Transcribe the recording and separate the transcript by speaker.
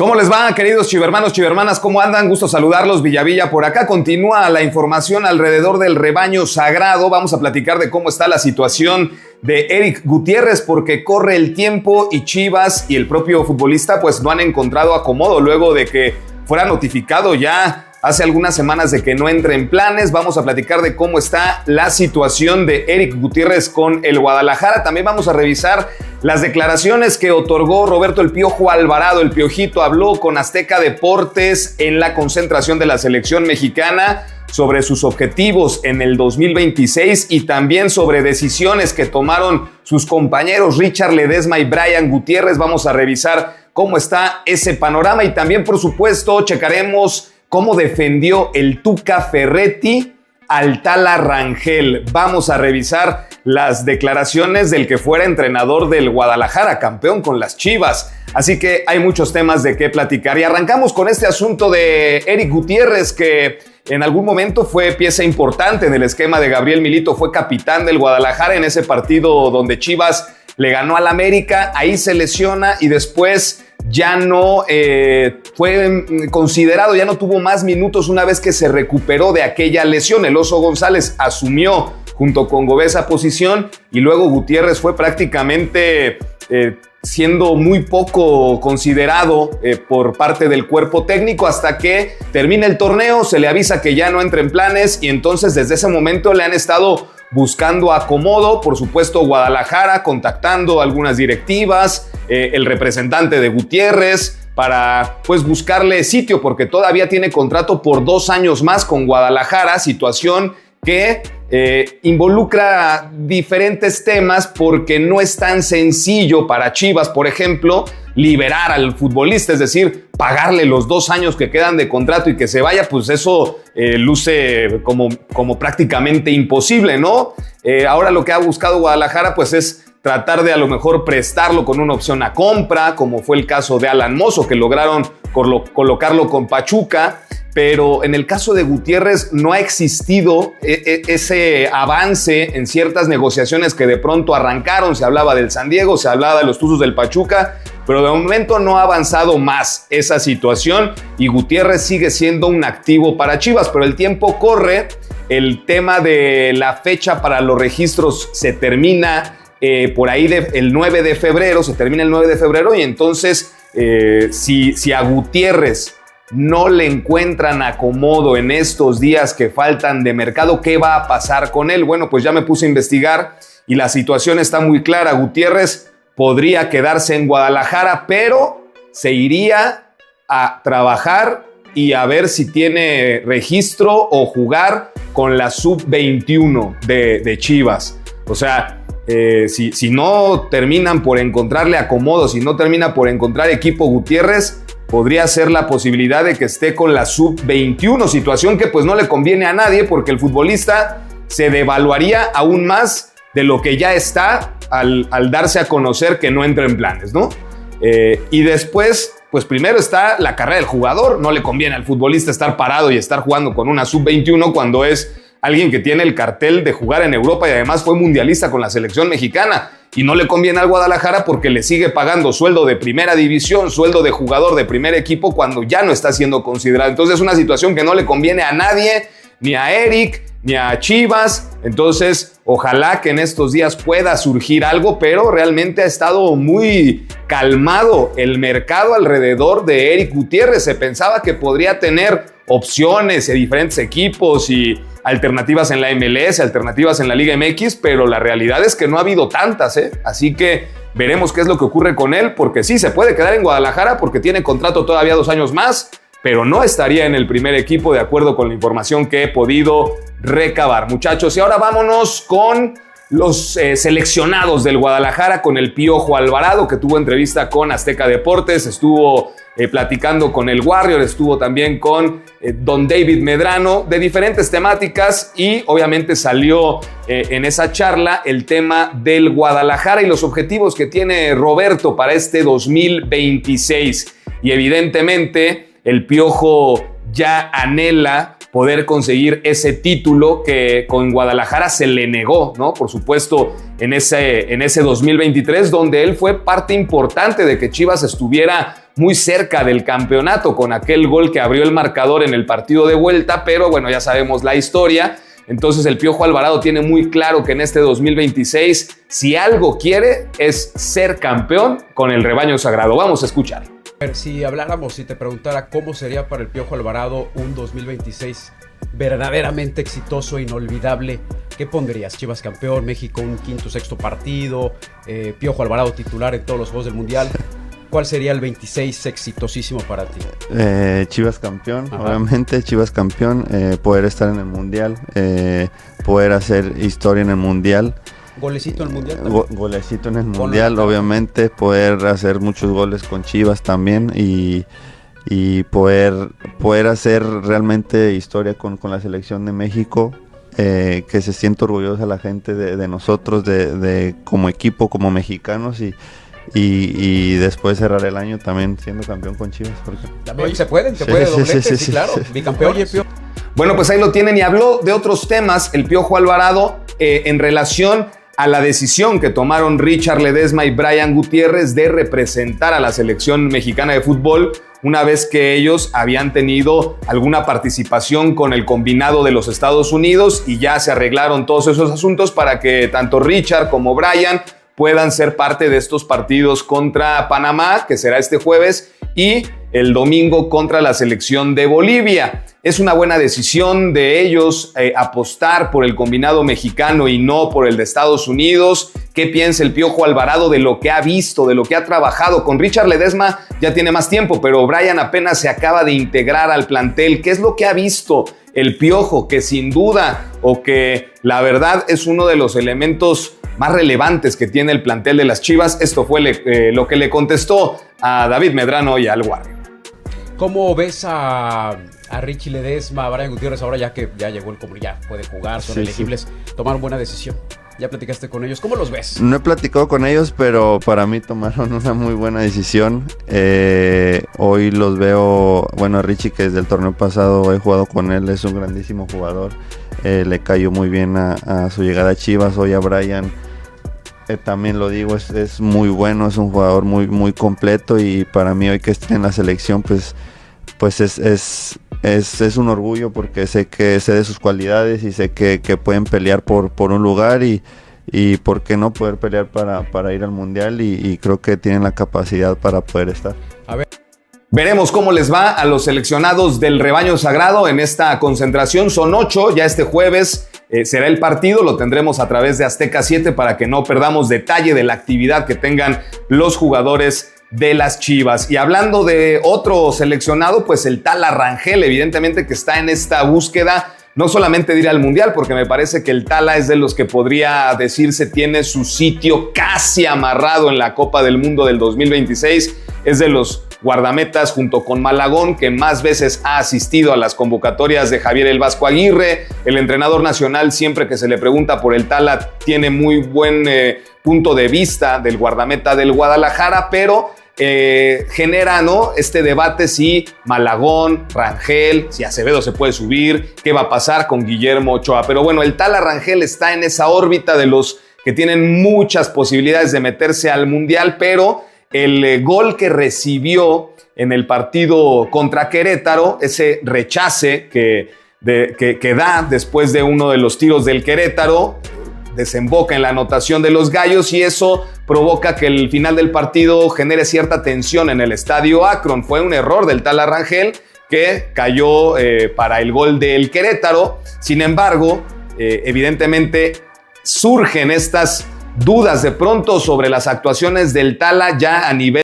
Speaker 1: ¿Cómo les va, queridos chivermanos, chivermanas? ¿Cómo andan? Gusto saludarlos, Villavilla por acá. Continúa la información alrededor del rebaño sagrado. Vamos a platicar de cómo está la situación de Eric Gutiérrez, porque corre el tiempo y Chivas y el propio futbolista pues no han encontrado acomodo luego de que fuera notificado ya hace algunas semanas de que no entre en planes. Vamos a platicar de cómo está la situación de Eric Gutiérrez con el Guadalajara. También vamos a revisar las declaraciones que otorgó Roberto El Piojo Alvarado. El Piojito habló con Azteca Deportes en la concentración de la selección mexicana sobre sus objetivos en el 2026 y también sobre decisiones que tomaron sus compañeros Richard Ledesma y Brian Gutiérrez. Vamos a revisar cómo está ese panorama y también, por supuesto, checaremos cómo defendió el Tuca Ferretti al Tala Rangel. Vamos a revisar las declaraciones del que fuera entrenador del Guadalajara, campeón con las Chivas. Así que hay muchos temas de qué platicar. Y arrancamos con este asunto de Eric Gutiérrez, que en algún momento fue pieza importante en el esquema de Gabriel Milito. Fue capitán del Guadalajara en ese partido donde Chivas le ganó al América. Ahí se lesiona y después ya no fue considerado, ya no tuvo más minutos una vez que se recuperó de aquella lesión. El Oso González asumió junto con Gobea esa posición y luego Gutiérrez fue prácticamente siendo muy poco considerado por parte del cuerpo técnico hasta que termina el torneo, se le avisa que ya no entra en planes y entonces desde ese momento le han estado buscando acomodo, por supuesto Guadalajara contactando algunas directivas, el representante de Gutiérrez para pues buscarle sitio porque todavía tiene contrato por 2 años más con Guadalajara, situación que involucra diferentes temas porque no es tan sencillo para Chivas, por ejemplo, liberar al futbolista, es decir, pagarle los 2 años que quedan de contrato y que se vaya, pues eso luce como prácticamente imposible, ¿no? Ahora lo que ha buscado Guadalajara pues es tratar de a lo mejor prestarlo con una opción a compra, como fue el caso de Alan Mozo, que lograron colocarlo con Pachuca. Pero en el caso de Gutiérrez no ha existido ese avance en ciertas negociaciones que de pronto arrancaron. Se hablaba del San Diego, se hablaba de los Tuzos del Pachuca, pero de momento no ha avanzado más esa situación y Gutiérrez sigue siendo un activo para Chivas, pero el tiempo corre. El tema de la fecha para los registros se termina por ahí el 9 de febrero, se termina el 9 de febrero y entonces si a Gutiérrez no le encuentran acomodo en estos días que faltan de mercado, ¿qué va a pasar con él? Bueno, pues ya me puse a investigar y la situación está muy clara. Gutiérrez podría quedarse en Guadalajara, pero se iría a trabajar y a ver si tiene registro o jugar con la sub-21 de Chivas. O sea, si no terminan por encontrarle acomodo, si no termina por encontrar equipo Gutiérrez, podría ser la posibilidad de que esté con la sub-21, situación que pues no le conviene a nadie porque el futbolista se devaluaría aún más de lo que ya está al darse a conocer que no entra en planes, ¿no? Y después, pues primero está la carrera del jugador. No le conviene al futbolista estar parado y estar jugando con una sub-21 cuando es alguien que tiene el cartel de jugar en Europa y además fue mundialista con la selección mexicana. Y no le conviene al Guadalajara porque le sigue pagando sueldo de primera división, sueldo de jugador de primer equipo cuando ya no está siendo considerado. Entonces es una situación que no le conviene a nadie, ni a Eric, ni a Chivas. Entonces ojalá que en estos días pueda surgir algo, pero realmente ha estado muy calmado el mercado alrededor de Eric Gutiérrez. Se pensaba que podría tener opciones de diferentes equipos y alternativas en la MLS, alternativas en la Liga MX, pero la realidad es que no ha habido tantas, ¿eh? Así que veremos qué es lo que ocurre con él, porque sí, se puede quedar en Guadalajara porque tiene contrato todavía 2 años más, pero no estaría en el primer equipo de acuerdo con la información que he podido recabar, muchachos. Y ahora vámonos con los seleccionados del Guadalajara, con el Piojo Alvarado, que tuvo entrevista con Azteca Deportes, estuvo platicando con el Warrior, estuvo también con Don David Medrano de diferentes temáticas y obviamente salió en esa charla el tema del Guadalajara y los objetivos que tiene Roberto para este 2026. Y evidentemente el Piojo ya anhela poder conseguir ese título que con Guadalajara se le negó, ¿no? Por supuesto, en ese 2023, donde él fue parte importante de que Chivas estuviera muy cerca del campeonato con aquel gol que abrió el marcador en el partido de vuelta, pero bueno, ya sabemos la historia. Entonces el Piojo Alvarado tiene muy claro que en este 2026, si algo quiere, es ser campeón con el rebaño sagrado. Vamos a escuchar.
Speaker 2: Si habláramos, si te preguntara cómo sería para el Piojo Alvarado un 2026 verdaderamente exitoso e inolvidable, ¿qué pondrías? Chivas campeón, México un quinto, sexto partido, Piojo Alvarado titular en todos los Juegos del Mundial. ¿Cuál sería el 26 exitosísimo para ti?
Speaker 3: Chivas campeón, obviamente, Chivas campeón, poder estar en el Mundial, poder hacer historia en el Mundial.
Speaker 2: ¿Golecito en el Mundial?
Speaker 3: Golecito en el Mundial, obviamente, poder hacer muchos goles con Chivas también y poder hacer realmente historia con la selección de México, que se sienta orgullosa la gente de nosotros, de como equipo, como mexicanos y después cerrar el año también siendo campeón con Chivas. Porque...
Speaker 2: También se puede doblete, sí, claro, bicampeón. Oye, Piojo.
Speaker 1: Bueno, pues ahí lo tienen y habló de otros temas el Piojo Alvarado en relación a la decisión que tomaron Richard Ledesma y Brian Gutiérrez de representar a la selección mexicana de fútbol una vez que ellos habían tenido alguna participación con el combinado de los Estados Unidos y ya se arreglaron todos esos asuntos para que tanto Richard como Brian puedan ser parte de estos partidos contra Panamá, que será este jueves, y el domingo contra la selección de Bolivia. Es una buena decisión de ellos apostar por el combinado mexicano y no por el de Estados Unidos. ¿Qué piensa el Piojo Alvarado de lo que ha visto, de lo que ha trabajado? Con Richard Ledesma ya tiene más tiempo, pero Brian apenas se acaba de integrar al plantel. ¿Qué es lo que ha visto el Piojo? Que sin duda, o que la verdad es uno de los elementos más relevantes que tiene el plantel de las Chivas. Esto fue lo que le contestó a David Medrano y al Warrior.
Speaker 2: ¿Cómo ves a Richie Ledesma, a Brian Gutiérrez, ahora ya que ya llegó el comunidad, ya puede jugar, son elegibles, tomaron buena decisión? ¿Ya platicaste con ellos? ¿Cómo los ves?
Speaker 3: No he platicado con ellos, pero para mí tomaron una muy buena decisión. Hoy los veo, bueno, a Richie, que desde el torneo pasado he jugado con él, es un grandísimo jugador. Le cayó muy bien a su llegada a Chivas. Hoy a Brian, también lo digo, es muy bueno, es un jugador muy, muy completo, y para mí hoy que esté en la selección, pues es un orgullo, porque sé de sus cualidades y sé que pueden pelear por un lugar y por qué no poder pelear para ir al Mundial, y creo que tienen la capacidad para poder estar.
Speaker 2: A ver.
Speaker 1: Veremos cómo les va a los seleccionados del rebaño sagrado en esta concentración. Son 8, ya este jueves será el partido, lo tendremos a través de Azteca 7 para que no perdamos detalle de la actividad que tengan los jugadores de las Chivas. Y hablando de otro seleccionado, pues el Tala Rangel, evidentemente que está en esta búsqueda, no solamente de ir al Mundial, porque me parece que el Tala es de los que podría decirse tiene su sitio casi amarrado en la Copa del Mundo del 2026, es de los guardametas junto con Malagón que más veces ha asistido a las convocatorias de Javier El Vasco Aguirre. El entrenador nacional, siempre que se le pregunta por el Tala, tiene muy buen punto de vista del guardameta del Guadalajara, pero genera, ¿no?, este debate si Malagón, Rangel, si Acevedo se puede subir, qué va a pasar con Guillermo Ochoa. Pero bueno, el Tala Rangel está en esa órbita de los que tienen muchas posibilidades de meterse al Mundial, pero el gol que recibió en el partido contra Querétaro, ese rechace que da después de uno de los tiros del Querétaro, desemboca en la anotación de los Gallos, y eso provoca que el final del partido genere cierta tensión en el estadio Akron. Fue un error del Tala Rangel que cayó para el gol del Querétaro. Sin embargo, evidentemente surgen estas dudas de pronto sobre las actuaciones del Tala ya a nivel